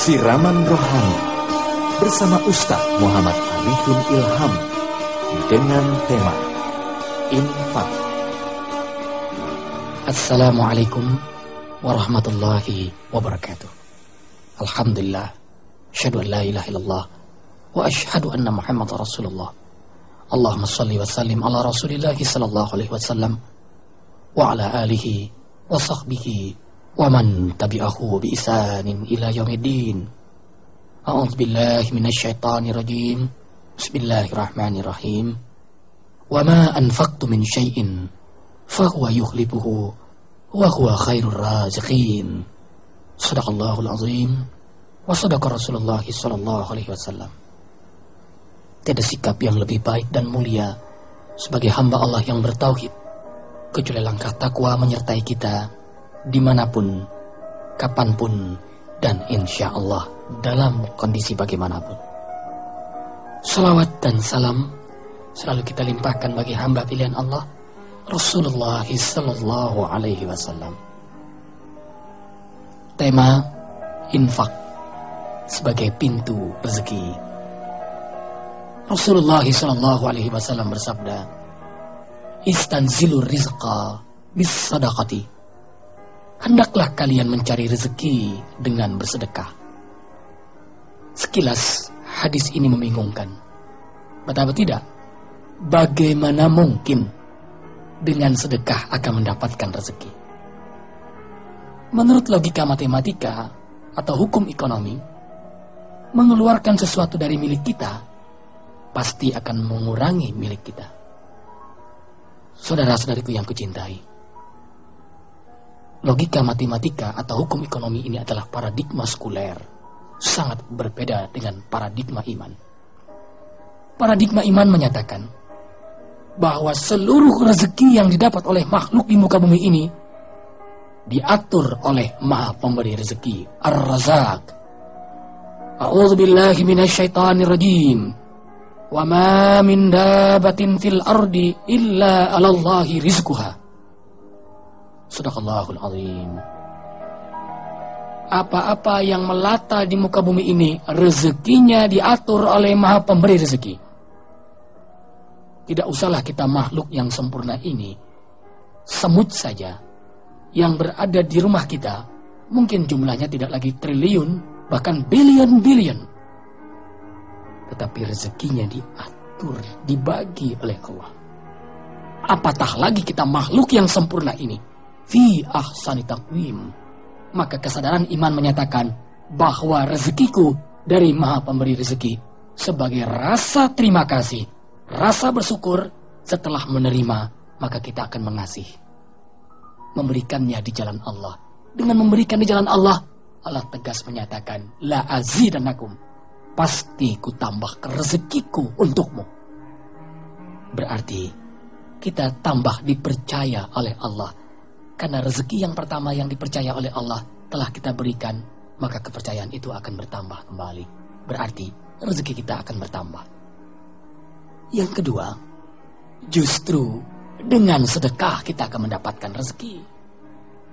Siraman Rohani bersama Ustaz Muhammad Arifin Ilham dengan tema Infak. Assalamualaikum warahmatullahi wabarakatuh. Alhamdulillah, asyhadu an la ilaha illallah wa asyhadu anna Muhammadar Rasulullah. Allahumma shalli wa sallim ala Rasulillah sallallahu alaihi wasallam wa ala alihi wa sahbihi wa man tabi'ahu bi ihsanin ila yaumiddin. A'udzu billahi minasyaitonir rajim. Bismillahirrahmanirrahim. Wa ma anfaqtu min syai'in fa huwa yukhlifuhu wa huwa khairur raziqin. Shadaqallahul azim wa shadaqa Rasulullah sallallahu alaihi wasallam. Tiada sikap yang lebih baik dan mulia sebagai hamba Allah yang bertauhid kecuali langkah takwa menyertai kita dimanapun, kapanpun, dan insya Allah dalam kondisi bagaimanapun. Salawat dan salam selalu kita limpahkan bagi hamba pilihan Allah, Rasulullah sallallahu alaihi wasallam. Tema infak sebagai pintu rezeki. Rasulullah sallallahu alaihi wasallam bersabda, "Istanzilur rizqa bis sadaqati." Hendaklah kalian mencari rezeki dengan bersedekah. Sekilas hadis ini membingungkan. Betapa tidak? Bagaimana mungkin dengan sedekah akan mendapatkan rezeki? Menurut logika matematika atau hukum ekonomi, mengeluarkan sesuatu dari milik kita pasti akan mengurangi milik kita. Saudara-saudariku yang kucintai, logika matematika atau hukum ekonomi ini adalah paradigma sekuler, sangat berbeda dengan paradigma iman. Paradigma iman menyatakan bahwa seluruh rezeki yang didapat oleh makhluk di muka bumi ini diatur oleh Maha Pemberi rezeki, Ar-Razzaq. A'udzubillahi minasyaitonir rajim. Wa ma min dabatin fil ardi illa 'alallahi rizquha. Shadaqallahul azim. Apa-apa yang melata di muka bumi ini rezekinya diatur oleh Maha Pemberi rezeki. Tidak usahlah kita makhluk yang sempurna ini, semut saja yang berada di rumah kita mungkin jumlahnya tidak lagi triliun, bahkan billion. Tetapi rezekinya diatur, dibagi oleh Allah. Apatah lagi kita makhluk yang sempurna ini, fi ahsani taqwim. Maka kesadaran iman menyatakan bahwa rezekiku dari Maha Pemberi rezeki sebagai rasa terima kasih, rasa bersyukur setelah menerima, maka kita akan mengasihi, memberikannya di jalan Allah. Dengan memberikan di jalan Allah, Allah tegas menyatakan, la azidannakum, pasti ku tambah rezekiku untukmu. Berarti kita tambah dipercaya oleh Allah. Karena rezeki yang pertama yang dipercaya oleh Allah telah kita berikan, maka kepercayaan itu akan bertambah kembali. Berarti rezeki kita akan bertambah. Yang kedua, justru dengan sedekah kita akan mendapatkan rezeki.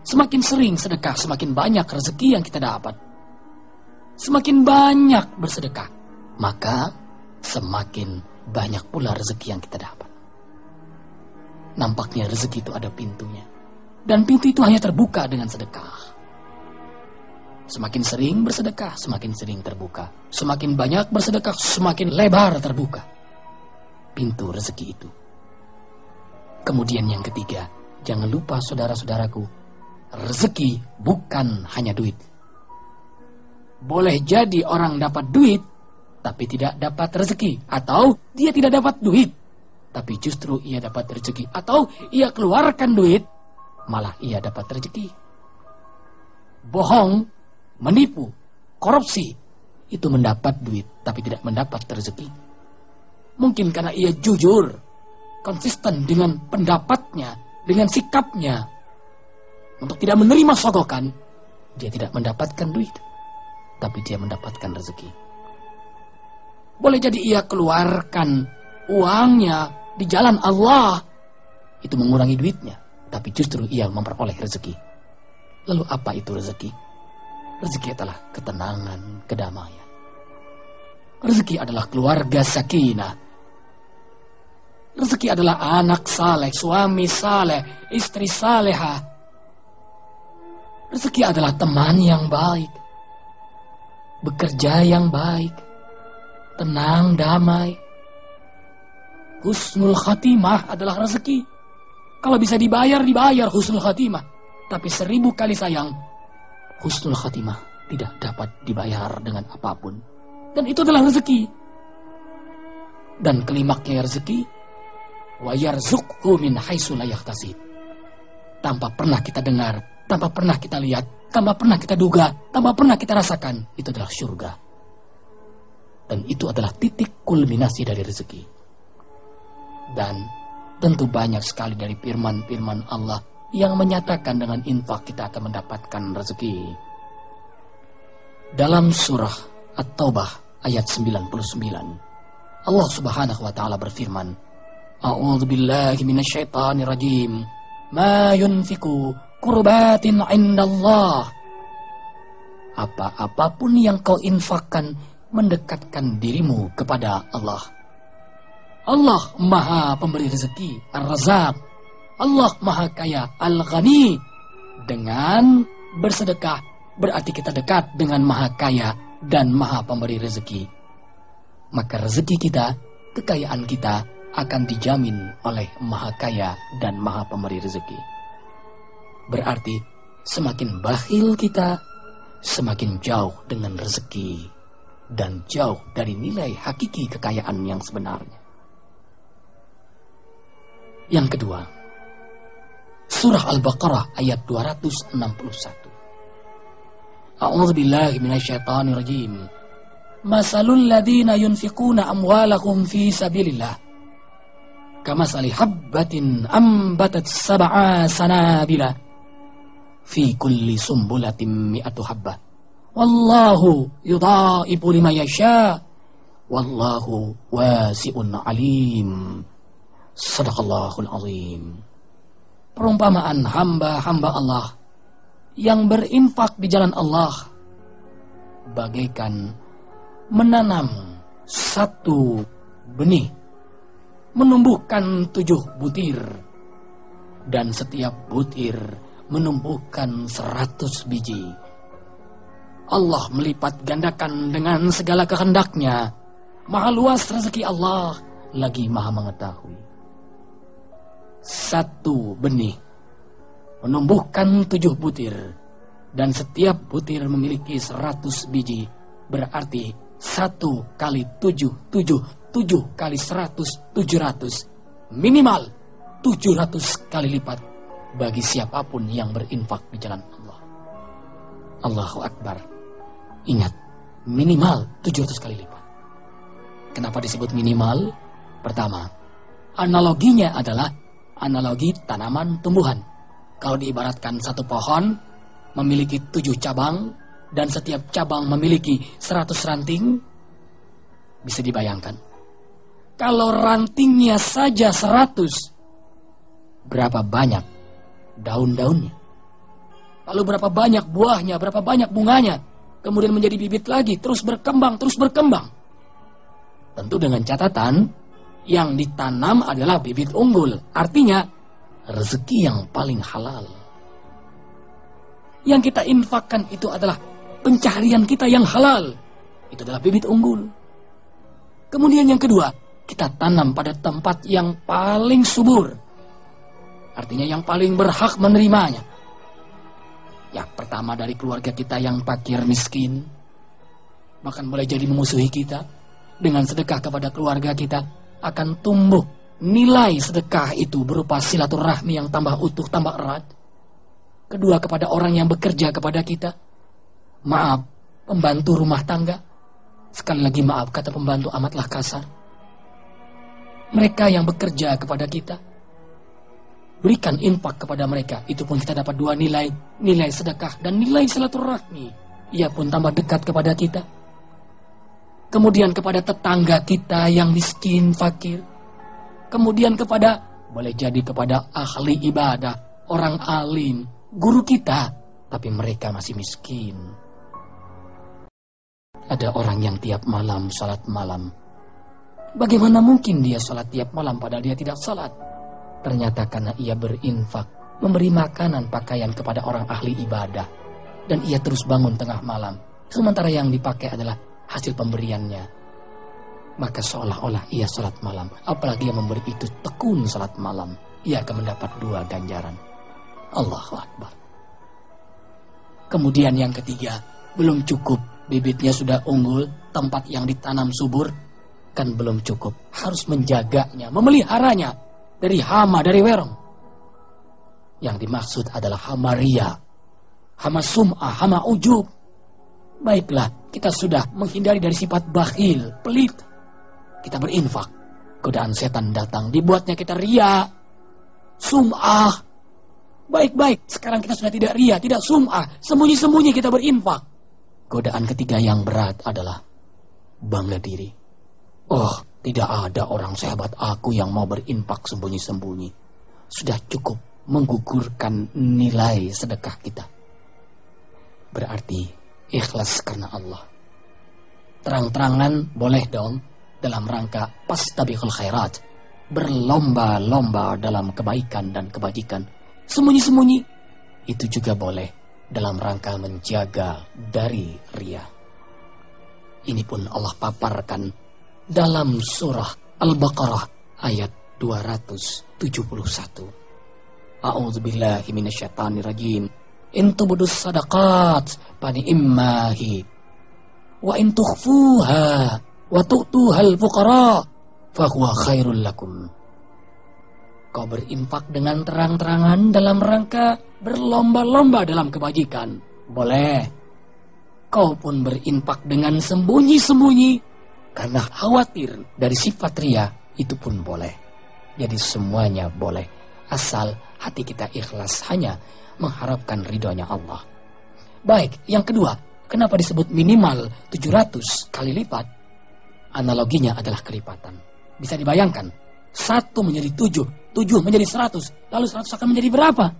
Semakin sering sedekah, semakin banyak rezeki yang kita dapat. Semakin banyak bersedekah, maka semakin banyak pula rezeki yang kita dapat. Nampaknya rezeki itu ada pintunya. Dan pintu itu hanya terbuka dengan sedekah. Semakin sering bersedekah, semakin sering terbuka. Semakin banyak bersedekah, semakin lebar terbuka pintu rezeki itu. Kemudian yang ketiga, jangan lupa saudara-saudaraku, rezeki bukan hanya duit. Boleh jadi orang dapat duit, tapi tidak dapat rezeki. Atau dia tidak dapat duit, tapi justru ia dapat rezeki. Atau ia keluarkan duit, malah ia dapat rezeki. Bohong, menipu, korupsi, itu mendapat duit tapi tidak mendapat rezeki. Mungkin karena ia jujur, konsisten dengan pendapatnya, dengan sikapnya, untuk tidak menerima sogokan, dia tidak mendapatkan duit, tapi dia mendapatkan rezeki. Boleh jadi ia keluarkan uangnya di jalan Allah, itu mengurangi duitnya, tapi justru ia memperoleh rezeki. Lalu apa itu rezeki? Rezeki adalah ketenangan, kedamaian. Rezeki adalah keluarga sakinah. Rezeki adalah anak saleh, suami saleh, istri salehah. Rezeki adalah teman yang baik, bekerja yang baik, tenang, damai. Husnul khatimah adalah rezeki. Kalau bisa dibayar, dibayar husnul khatimah. Tapi 1000 kali sayang, husnul khatimah tidak dapat dibayar dengan apapun. Dan itu adalah rezeki. Dan klimaknya rezeki, wa yarzuqhu min haitsu la yahtasib. Tanpa pernah kita dengar, tanpa pernah kita lihat, tanpa pernah kita duga, tanpa pernah kita rasakan, itu adalah surga. Dan itu adalah titik kulminasi dari rezeki. Dan tentu banyak sekali dari firman-firman Allah yang menyatakan dengan infak kita akan mendapatkan rezeki. Dalam surah At-Taubah ayat 99, Allah Subhanahu wa taala berfirman, A'udzu billahi minasyaitonir rajim. Ma yunfiku qurbatin 'indallah. Apa-apapun yang kau infakkan mendekatkan dirimu kepada Allah. Allah Maha Pemberi rezeki, Ar-Razzaq. Allah Maha Kaya, Al-Ghani. Dengan bersedekah berarti kita dekat dengan Maha Kaya dan Maha Pemberi rezeki. Maka rezeki kita, kekayaan kita akan dijamin oleh Maha Kaya dan Maha Pemberi rezeki. Berarti semakin bakhil kita, semakin jauh dengan rezeki dan jauh dari nilai hakiki kekayaan yang sebenarnya. Yang kedua, surah Al-Baqarah ayat 261. A'udzu billahi minasyaitonir rajim. Masalul ladzina yunfiquna amwalahum fi sabilillah kamasali habbatin ambatat sab'a sanabila fi kulli sumbulatin mi'atu habbah. Wallahu yudha'ifu liman yasha. Wallahu wasi'un alim. Shadaqallahul azim. Perumpamaan hamba-hamba Allah yang berinfak di jalan Allah bagaikan menanam satu benih, menumbuhkan 7 butir, dan setiap butir menumbuhkan 100 biji. Allah melipat gandakan dengan segala kehendaknya. Maha luas rezeki Allah, lagi maha mengetahui. Satu benih menumbuhkan 7 butir, dan setiap butir memiliki 100 biji. Berarti 1 kali 7, 7 kali 100, 700. Minimal 700 kali lipat bagi siapapun yang berinfak di jalan Allah. Allahu Akbar. Ingat, minimal 700 kali lipat. Kenapa disebut minimal? Pertama, analoginya adalah analogi tanaman tumbuhan. Kalau diibaratkan satu pohon memiliki 7 cabang dan setiap cabang memiliki 100 ranting, bisa dibayangkan. Kalau rantingnya saja 100, berapa banyak daun-daunnya? Lalu berapa banyak buahnya, berapa banyak bunganya? Kemudian menjadi bibit lagi, terus berkembang, terus berkembang. Tentu dengan catatan, yang ditanam adalah bibit unggul. Artinya, rezeki yang paling halal. Yang kita infakkan itu adalah pencaharian kita yang halal. Itu adalah bibit unggul. Kemudian yang kedua, kita tanam pada tempat yang paling subur. Artinya yang paling berhak menerimanya. Yang pertama dari keluarga kita yang fakir miskin, bahkan boleh jadi memusuhi kita. Dengan sedekah kepada keluarga kita akan tumbuh nilai sedekah itu berupa silaturahmi yang tambah utuh, tambah erat. Kedua, kepada orang yang bekerja kepada kita, maaf, pembantu rumah tangga. Sekali lagi maaf, kata pembantu amatlah kasar. Mereka yang bekerja kepada kita, berikan infak kepada mereka. Itu pun kita dapat 2 nilai. Nilai sedekah dan nilai silaturahmi. Ia pun tambah dekat kepada kita. Kemudian kepada tetangga kita yang miskin, fakir. Kemudian kepada, boleh jadi kepada ahli ibadah, orang alim, guru kita. Tapi mereka masih miskin. Ada orang yang tiap malam salat malam. Bagaimana mungkin dia salat tiap malam padahal dia tidak salat? Ternyata karena ia berinfak, memberi makanan, pakaian kepada orang ahli ibadah. Dan ia terus bangun tengah malam. Sementara yang dipakai adalah hasil pemberiannya. Maka seolah-olah ia salat malam. Apalagi yang memberi itu tekun salat malam. Ia akan mendapat 2 ganjaran. Allahu Akbar. Kemudian yang ketiga, belum cukup. Bibitnya sudah unggul, tempat yang ditanam subur. Kan belum cukup. Harus menjaganya, memeliharanya. Dari hama, dari werong. Yang dimaksud adalah hama riya, hama sum'ah, hama ujub. Baiklah, kita sudah menghindari dari sifat bakhil, pelit. Kita berinfak. Godaan setan datang, dibuatnya kita riya, sum'ah. Baik-baik, sekarang kita sudah tidak riya, tidak sum'ah. Sembunyi-sembunyi kita berinfak. Godaan ketiga yang berat adalah bangga diri. Oh, tidak ada orang sehebat aku yang mau berinfak sembunyi-sembunyi. Sudah cukup menggugurkan nilai sedekah kita. Berarti ikhlas karena Allah. Terang-terangan boleh dong dalam rangka fastabiqul khairat. Berlomba-lomba dalam kebaikan dan kebajikan. Sembunyi-sembunyi itu juga boleh dalam rangka menjaga dari riya. Ini pun Allah paparkan dalam surah Al-Baqarah ayat 271. A'udzubillahi minasyaitonirrajim. In tubdus sadaqat fa ni'mahi wa in tukhfuha wa tu'tuhal fuqara fa huwa khairul lakum. Kau berinfak dengan terang-terangan dalam rangka berlomba-lomba dalam kebajikan. Boleh. Kau pun berinfak dengan sembunyi-sembunyi karena khawatir dari sifat riya, itu pun boleh. Jadi semuanya boleh. Asal hati kita ikhlas hanya mengharapkan ridhonya Allah. Baik, yang kedua, kenapa disebut minimal 700 kali lipat? Analoginya adalah kelipatan. Bisa dibayangkan, 1 menjadi 7, 7 menjadi 100, lalu 100 akan menjadi berapa?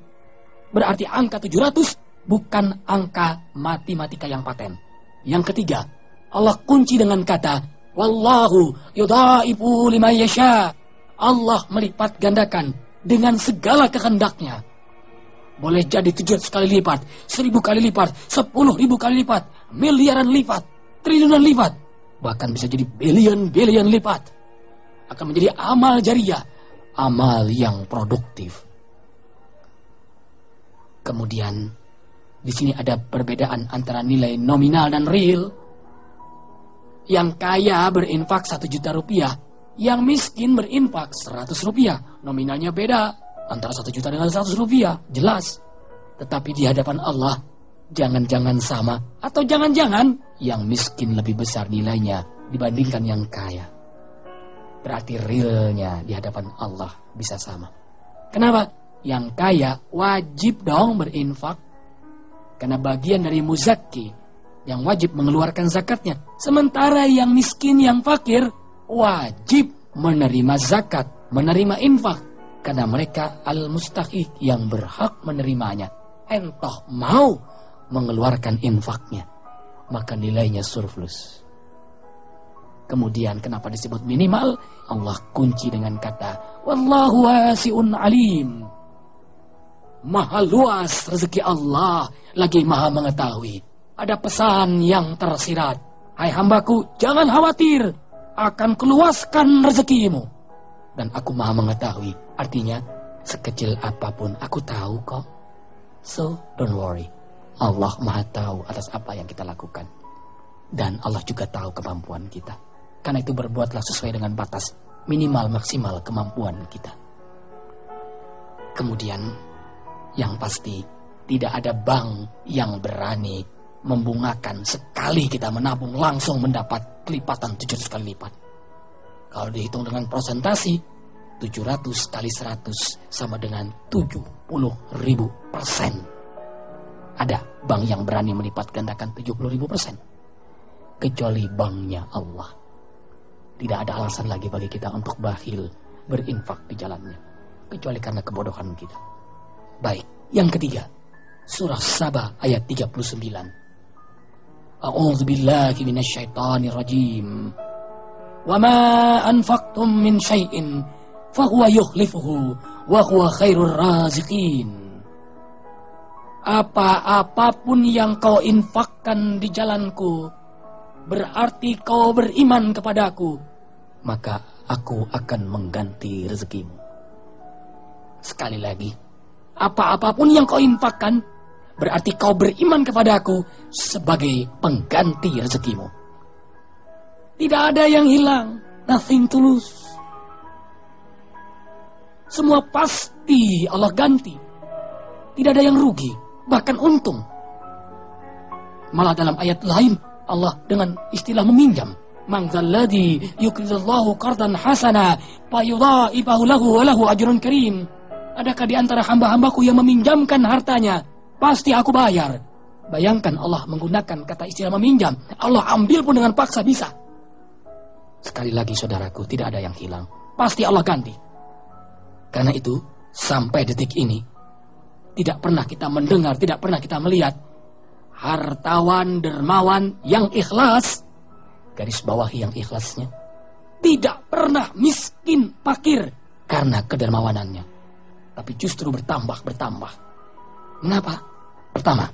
Berarti angka 700 bukan angka matematika yang paten. Yang ketiga, Allah kunci dengan kata, Wallahu yudha'ifu liman yasha. Allah melipat gandakan dengan segala kehendaknya. Boleh jadi 700 kali lipat, 1000 kali lipat, 10.000 kali lipat, miliaran lipat, triliunan lipat. Bahkan bisa jadi billion lipat. Akan menjadi amal jariyah, amal yang produktif. Kemudian di sini ada perbedaan antara nilai nominal dan real. Yang kaya berinfak 1 juta rupiah, yang miskin berinfak 100 rupiah. Nominalnya beda antara 1 juta dengan 100 rupiah, jelas. Tetapi di hadapan Allah, jangan-jangan sama. Atau jangan-jangan yang miskin lebih besar nilainya dibandingkan yang kaya. Berarti realnya di hadapan Allah bisa sama. Kenapa? Yang kaya wajib dong berinfak. Karena bagian dari muzakki yang wajib mengeluarkan zakatnya. Sementara yang miskin, yang fakir wajib menerima zakat, menerima infak. Karena mereka al-mustahiq yang berhak menerimanya. Entah mau mengeluarkan infaknya, maka nilainya surplus. Kemudian kenapa disebut minimal? Allah kunci dengan kata Wallahu wasi'un alim. Maha luas rezeki Allah, lagi maha mengetahui. Ada pesan yang tersirat. Hai hambaku, jangan khawatir, akan keluaskan rezekimu. Dan aku maha mengetahui. Artinya, sekecil apapun aku tahu kok. So, don't worry. Allah maha tahu atas apa yang kita lakukan. Dan Allah juga tahu kemampuan kita. Karena itu berbuatlah sesuai dengan batas minimal maksimal kemampuan kita. Kemudian, yang pasti tidak ada bank yang berani membungakan sekali kita menabung langsung mendapat kelipatan 700 kali lipat. Kalau dihitung dengan persentasi, 700 kali 100 sama dengan 70.000%. Ada bank yang berani melipat gandakan 70.000%. Kecuali banknya Allah. Tidak ada alasan lagi bagi kita untuk bakhil berinfak di jalannya. Kecuali karena kebodohan kita. Baik, yang ketiga. Surah Saba ayat 39. A'udzubillahi minasyaitonir rajim. Wa ma anfaqtum min syai'in fahuwa yukhlifuhu wa huwa khairur raziqin. Apa-apapun yang kau infakkan di jalanku, berarti kau beriman kepadaku, maka aku akan mengganti rezekimu. Sekali lagi, apa-apapun yang kau infakkan, berarti kau beriman kepadaku sebagai pengganti rezekimu. Tidak ada yang hilang, nothing to lose. Semua pasti Allah ganti. Tidak ada yang rugi, bahkan untung. Malah dalam ayat lain Allah dengan istilah meminjam. Man dzalladzi yuqridullahu qardan hasana fayudha'ifahu lahu wa lahu ajrun karim. Adakah di antara hamba-hambaku yang meminjamkan hartanya, pasti aku bayar. Bayangkan Allah menggunakan kata istilah meminjam. Allah ambil pun dengan paksa bisa. Sekali lagi saudaraku, tidak ada yang hilang. Pasti Allah ganti. Karena itu, sampai detik ini, tidak pernah kita mendengar, tidak pernah kita melihat hartawan dermawan yang ikhlas, garis bawahi yang ikhlasnya, tidak pernah miskin fakir karena kedermawanannya, tapi justru bertambah. Mengapa? Pertama,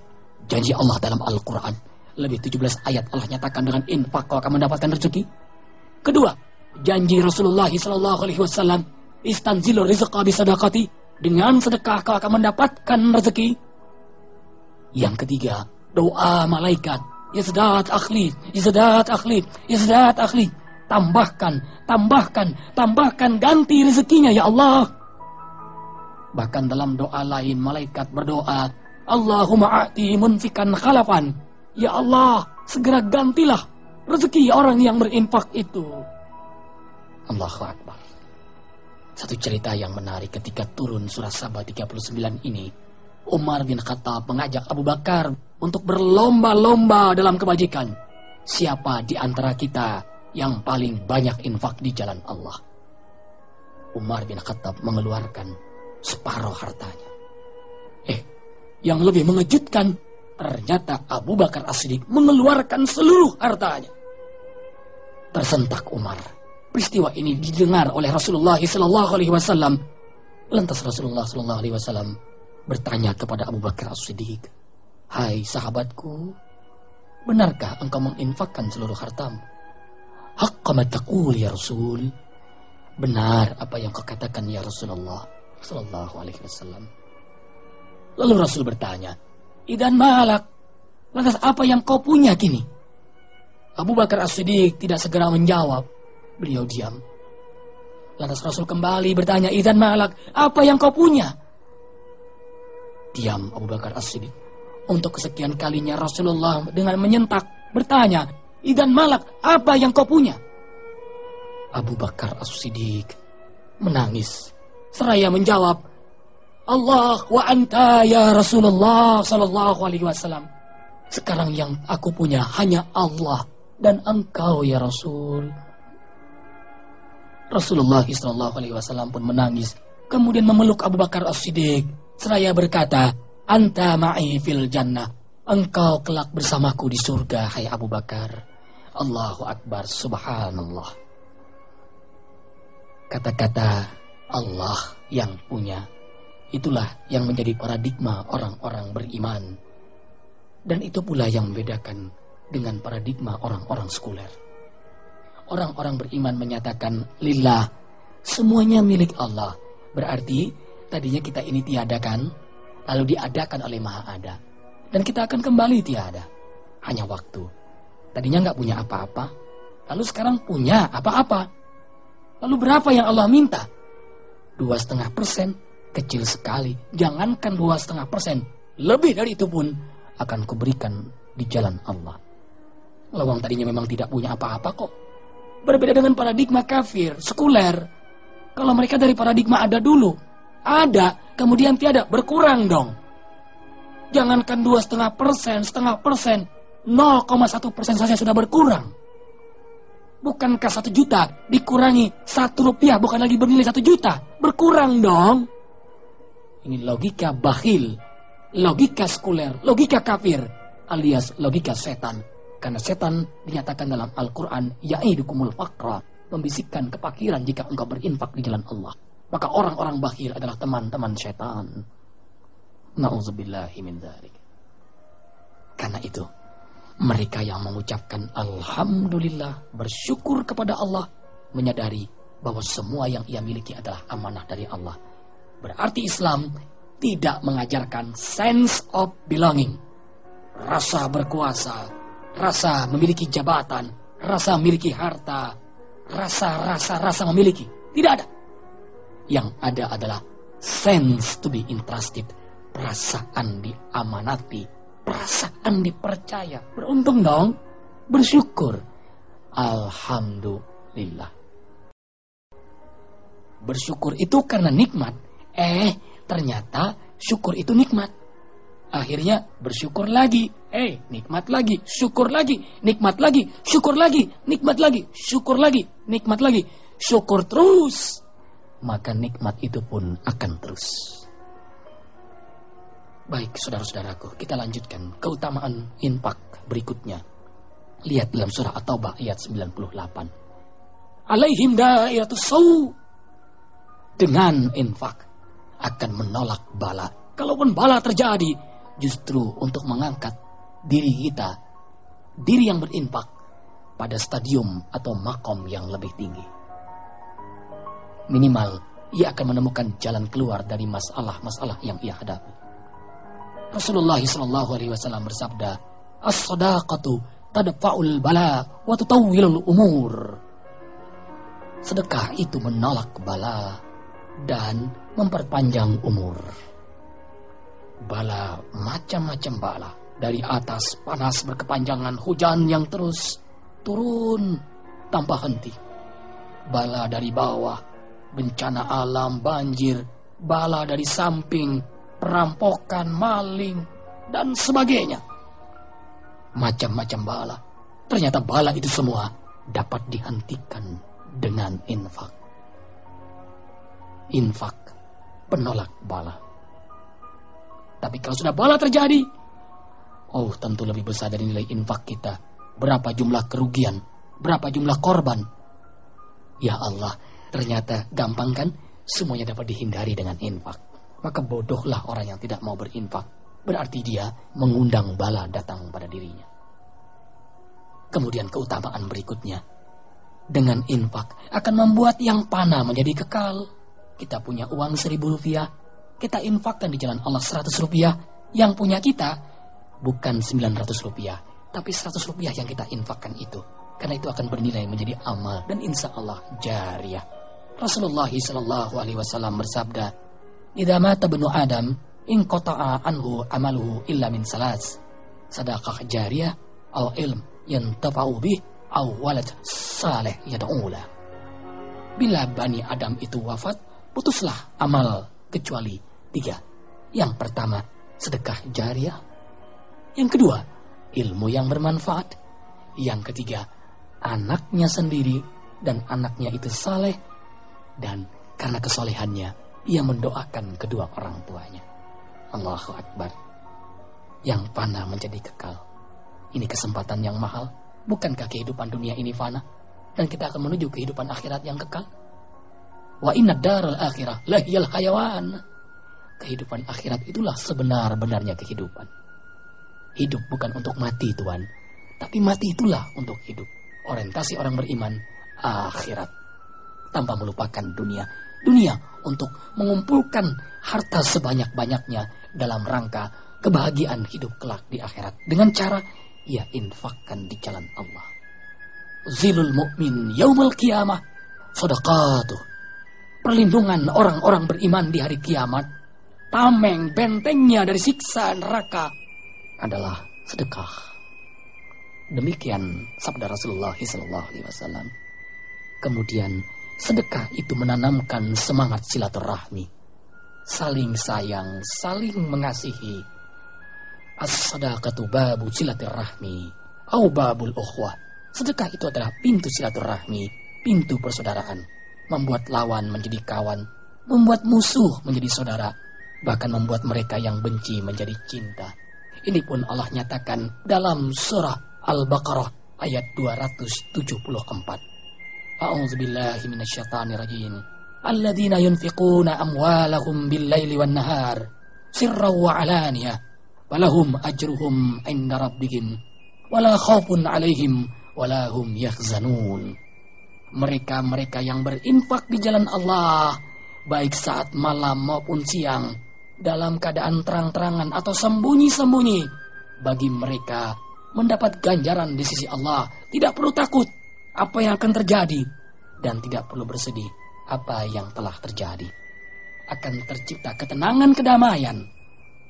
janji Allah dalam Al-Quran, lebih 17 ayat Allah nyatakan dengan infak kau akan mendapatkan rezeki. Kedua, janji Rasulullah SAW, istanzilur rizqa bisadaqati, dengan sedekah kau akan mendapatkan rezeki. Yang ketiga, doa malaikat, yazdat akhli, tambahkan ganti rezekinya ya Allah. Bahkan dalam doa lain malaikat berdoa, Allahumma a'ti munfikan khalafan, ya Allah segera gantilah rezeki orang yang berinfak itu. Allahu Akbar. Satu cerita yang menarik ketika turun surah Saba 39 ini, Umar bin Khattab mengajak Abu Bakar untuk berlomba-lomba dalam kebajikan. Siapa di antara kita yang paling banyak infak di jalan Allah? Umar bin Khattab mengeluarkan separuh hartanya. Yang lebih mengejutkan, ternyata Abu Bakar As-Siddiq mengeluarkan seluruh hartanya. Tersentak Umar. Peristiwa ini didengar oleh Rasulullah SAW. Lantas Rasulullah SAW bertanya kepada Abu Bakar As-Siddiq, hai sahabatku, benarkah engkau menginfakkan seluruh hartamu? Haqqa ma taqul ya Rasul. Benar apa yang kau katakan ya Rasulullah SAW. Lalu Rasul bertanya, idan malak, lantas apa yang kau punya kini? Abu Bakar As-Siddiq tidak segera menjawab. Beliau diam. Lantas Rasul kembali bertanya, idan malak, apa yang kau punya? Diam Abu Bakar As-Siddiq. Untuk kesekian kalinya Rasulullah dengan menyentak bertanya, idan malak, apa yang kau punya? Abu Bakar As-Siddiq menangis seraya menjawab, Allah wa anta ya Rasulullah SAW. Sekarang yang aku punya hanya Allah dan engkau ya Rasul. Rasulullah SAW pun menangis, kemudian memeluk Abu Bakar As-Siddiq seraya berkata, anta ma'i fil jannah, engkau kelak bersamaku di surga hai Abu Bakar. Allahu Akbar, subhanallah. Kata-kata Allah yang punya, itulah yang menjadi paradigma orang-orang beriman. Dan itu pula yang membedakan dengan paradigma orang-orang sekuler. Orang-orang beriman menyatakan lillah, semuanya milik Allah. Berarti tadinya kita ini tiadakan, lalu diadakan oleh Maha Ada, dan kita akan kembali tiada. Hanya waktu. Tadinya nggak punya apa-apa, lalu sekarang punya apa-apa. Lalu berapa yang Allah minta? 2,5%, kecil sekali. Jangankan 2,5%, lebih dari itu pun akan kuberikan di jalan Allah. Lawang tadinya memang tidak punya apa-apa kok. Berbeda dengan paradigma kafir, sekuler. Kalau mereka dari paradigma ada dulu, ada, kemudian tiada, berkurang dong. Jangankan 2,5%, 0,1% saja sudah berkurang. Bukankah 1 juta dikurangi 1 rupiah bukan lagi bernilai 1 juta? Berkurang dong. Ini logika bakhil, logika sekuler, logika kafir, alias logika setan. Karena setan dinyatakan dalam Al-Quran, ya'idukumul faqra, membisikkan kepakiran jika engkau berinfak di jalan Allah. Maka orang-orang bakhil adalah teman-teman setan. Na'udzubillahi min dzalik. Karena itu, mereka yang mengucapkan Alhamdulillah, bersyukur kepada Allah, menyadari bahwa semua yang ia miliki adalah amanah dari Allah. Berarti Islam tidak mengajarkan sense of belonging, rasa berkuasa, rasa memiliki jabatan, rasa memiliki harta, rasa memiliki. Tidak ada. Yang ada adalah sense to be entrusted, perasaan diamanati, perasaan dipercaya. Beruntung dong, bersyukur. Alhamdulillah. Bersyukur itu karena nikmat. Ternyata syukur itu nikmat. Akhirnya bersyukur lagi. Nikmat lagi, syukur lagi, nikmat lagi, syukur lagi, nikmat lagi, syukur lagi, nikmat lagi. Syukur terus. Maka nikmat itu pun akan terus. Baik, saudara-saudaraku, kita lanjutkan keutamaan infak berikutnya. Lihat dalam surah At-Taubah ayat 98. Alaihim dairatus saw. Dengan infak akan menolak bala. Kalaupun bala terjadi, justru untuk mengangkat diri kita, diri yang berinfak, pada stadium atau makom yang lebih tinggi. Minimal, ia akan menemukan jalan keluar dari masalah-masalah yang ia hadapi. Rasulullah SAW bersabda, as-sadaqatu tadfa'ul bala wa tutawwilul umur. Sedekah itu menolak bala dan memperpanjang umur. Bala, macam-macam bala. Dari atas panas berkepanjangan, hujan yang terus turun tanpa henti. Bala dari bawah, bencana alam, banjir. Bala dari samping, perampokan, maling, dan sebagainya. Macam-macam bala. Ternyata bala itu semua dapat dihentikan dengan infak. Infak penolak bala. Tapi kalau sudah bala terjadi, tentu lebih besar dari nilai infak kita. Berapa jumlah kerugian, berapa jumlah korban. Ya Allah, ternyata gampang kan? Semuanya dapat dihindari dengan infak. Maka bodohlah orang yang tidak mau berinfak. Berarti dia mengundang bala datang pada dirinya. Kemudian keutamaan berikutnya. Dengan infak akan membuat yang panah menjadi kekal. Kita punya uang 1.000 rupiah, kita infakkan di jalan Allah 100 rupiah. Yang punya kita bukan 900 rupiah, tapi 100 rupiah yang kita infakkan itu. Karena itu akan bernilai menjadi amal dan insya Allah jariyah. Rasulullah SAW bersabda, idza mata ibnu Adam inqata'a anhu amaluhu illa min salas, sadaqah jariyah aw ilm yantafa'u bih aw walad saleh yad'u lah. Bila Bani Adam itu wafat, putuslah amal kecuali 3. Yang pertama, sedekah jariyah. Yang kedua, ilmu yang bermanfaat. Yang ketiga, anaknya sendiri dan anaknya itu saleh. Dan karena kesolehannya, ia mendoakan kedua orang tuanya. Allahu Akbar. Yang fana menjadi kekal. Ini kesempatan yang mahal. Bukankah kehidupan dunia ini fana? Dan kita akan menuju kehidupan akhirat yang kekal. Wa inna daral akhirah lahiyal hayawan. Kehidupan akhirat itulah sebenar-benarnya kehidupan. Hidup bukan untuk mati, Tuhan. Tapi mati itulah untuk hidup. Orientasi orang beriman, akhirat. Tanpa melupakan dunia. Dunia untuk mengumpulkan harta sebanyak-banyaknya dalam rangka kebahagiaan hidup kelak di akhirat. Dengan cara ia infakkan di jalan Allah. Zilul mu'min yaumul qiyamah sadaqatuh. Perlindungan orang-orang beriman di hari kiamat, tameng bentengnya dari siksa neraka adalah sedekah. Demikian sabda Rasulullah SAW. Kemudian sedekah itu menanamkan semangat silaturahmi, saling sayang, saling mengasihi. As-sadaqatu babu silaturahmi au babul ukhwah. Sedekah itu adalah pintu silaturahmi, pintu persaudaraan. Membuat lawan menjadi kawan, membuat musuh menjadi saudara, bahkan membuat mereka yang benci menjadi cinta. Ini pun Allah nyatakan dalam surah Al-Baqarah ayat 274. A'udzubillahi minasyaitonirrajim. Alladzina yunfiquna amwalahum bil-laili wan-nahar sirran wa 'alaniyah walahum ajruhum 'inda rabbihim wala khaufun 'alaihim wala hum yahzanun. Mereka-mereka yang berinfak di jalan Allah baik saat malam maupun siang, dalam keadaan terang-terangan atau sembunyi-sembunyi, bagi mereka mendapat ganjaran di sisi Allah. Tidak perlu takut apa yang akan terjadi dan tidak perlu bersedih apa yang telah terjadi. Akan tercipta ketenangan, kedamaian.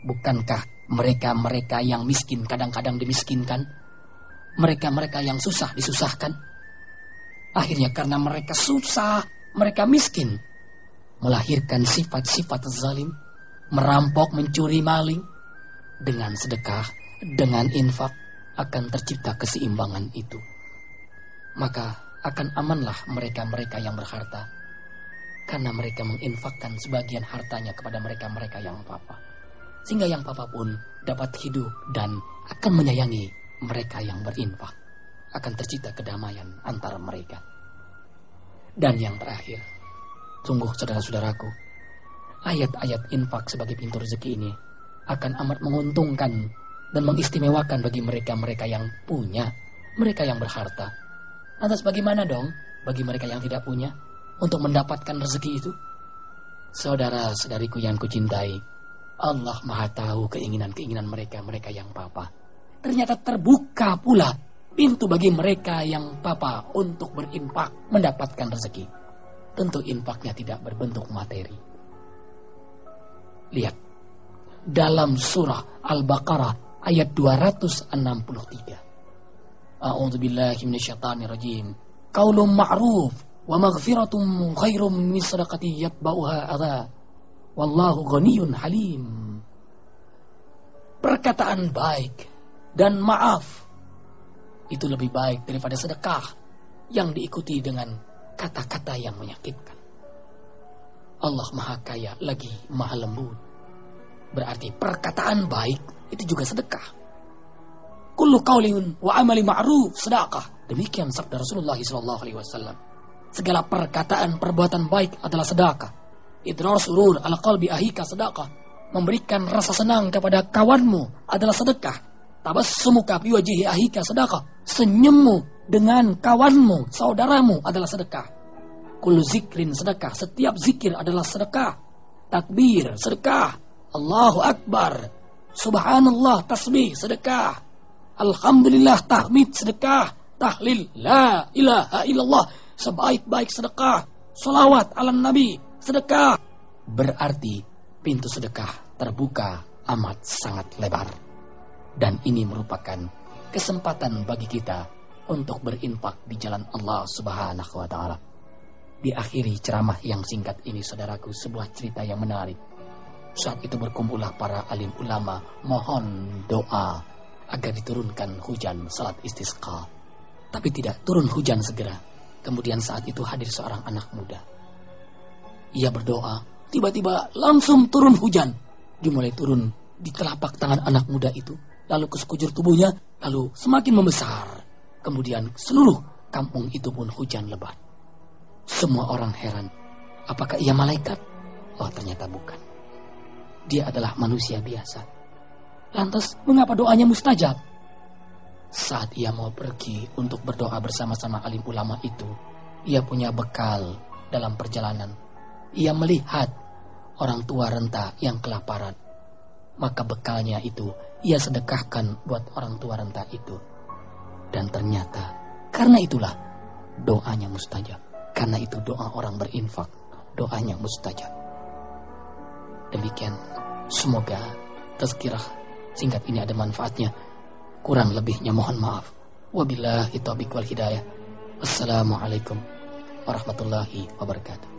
Bukankah mereka-mereka yang miskin kadang-kadang dimiskinkan? Mereka-mereka yang susah disusahkan? Akhirnya karena mereka susah, mereka miskin, melahirkan sifat-sifat zalim, merampok, mencuri, maling. Dengan sedekah, dengan infak akan tercipta keseimbangan itu. Maka akan amanlah mereka-mereka yang berharta, karena mereka menginfakkan sebagian hartanya kepada mereka-mereka yang papa, sehingga yang papa pun dapat hidup dan akan menyayangi mereka yang berinfak. Akan tercipta kedamaian antara mereka. Dan yang terakhir, sungguh saudara-saudaraku, ayat-ayat infak sebagai pintu rezeki ini akan amat menguntungkan dan mengistimewakan bagi mereka-mereka yang punya, mereka yang berharta. Lantas bagaimana dong bagi mereka yang tidak punya untuk mendapatkan rezeki itu? Saudara-saudariku yang kucintai, Allah Maha tahu keinginan-keinginan mereka yang papa. Ternyata terbuka pula pintu bagi mereka yang papa untuk berinfak mendapatkan rezeki. Tentu infaknya tidak berbentuk materi. Lihat dalam surah Al-Baqarah ayat 263. A'udzubillahi minasyaitonirrajim. Qaulun ma'ruf wa maghfiratum khairum min shadaqati yatba'uha adha. Wallahu ghaniyyun halim. Perkataan baik dan maaf itu lebih baik daripada sedekah yang diikuti dengan kata-kata yang menyakitkan. Allah Maha Kaya lagi Maha Lembut. Berarti perkataan baik itu juga sedekah. Kullu qaulin wa amali ma'ruf sedekah. Demikian sabda Rasulullah SAW. Segala perkataan perbuatan baik adalah sedekah. Idrar surur ala qalbi ahika sedekah. Memberikan rasa senang kepada kawanmu adalah sedekah. Tabassumuka fi wajhi ahika sedekah. Senyummu dengan kawanmu, saudaramu adalah sedekah. Kullu zikrin sedekah. Setiap zikir adalah sedekah. Takbir sedekah. Allahu Akbar, Subhanallah tasbih sedekah. Alhamdulillah tahmid sedekah. Tahlil la ilaha illallah sebaik-baik sedekah. Salawat ala Nabi sedekah. Berarti pintu sedekah terbuka amat sangat lebar. Dan ini merupakan kesempatan bagi kita untuk berinfak di jalan Allah Subhanahu wa ta'ala. Diakhiri ceramah yang singkat ini, saudaraku, sebuah cerita yang menarik. Saat itu berkumpullah para alim ulama mohon doa agar diturunkan hujan salat istisqa. Tapi tidak turun hujan segera. Kemudian saat itu hadir seorang anak muda. Ia berdoa, tiba-tiba langsung turun hujan. Dimulai turun di telapak tangan anak muda itu, lalu ke sekujur tubuhnya, lalu semakin membesar. Kemudian seluruh kampung itu pun hujan lebat. Semua orang heran, apakah ia malaikat? Oh, ternyata bukan. Dia adalah manusia biasa. Lantas mengapa doanya mustajab? Saat ia mau pergi untuk berdoa bersama-sama alim ulama itu, ia punya bekal dalam perjalanan. Ia melihat orang tua renta yang kelaparan. Maka bekalnya itu ia sedekahkan buat orang tua renta itu. Dan ternyata karena itulah doanya mustajab. Karena itu doa orang berinfak, doanya mustajab. Demikian, semoga tazkirah singkat ini ada manfaatnya. Kurang lebihnya mohon maaf. Wabillahi taufiq wal hidayah. Wassalamualaikum warahmatullahi wabarakatuh.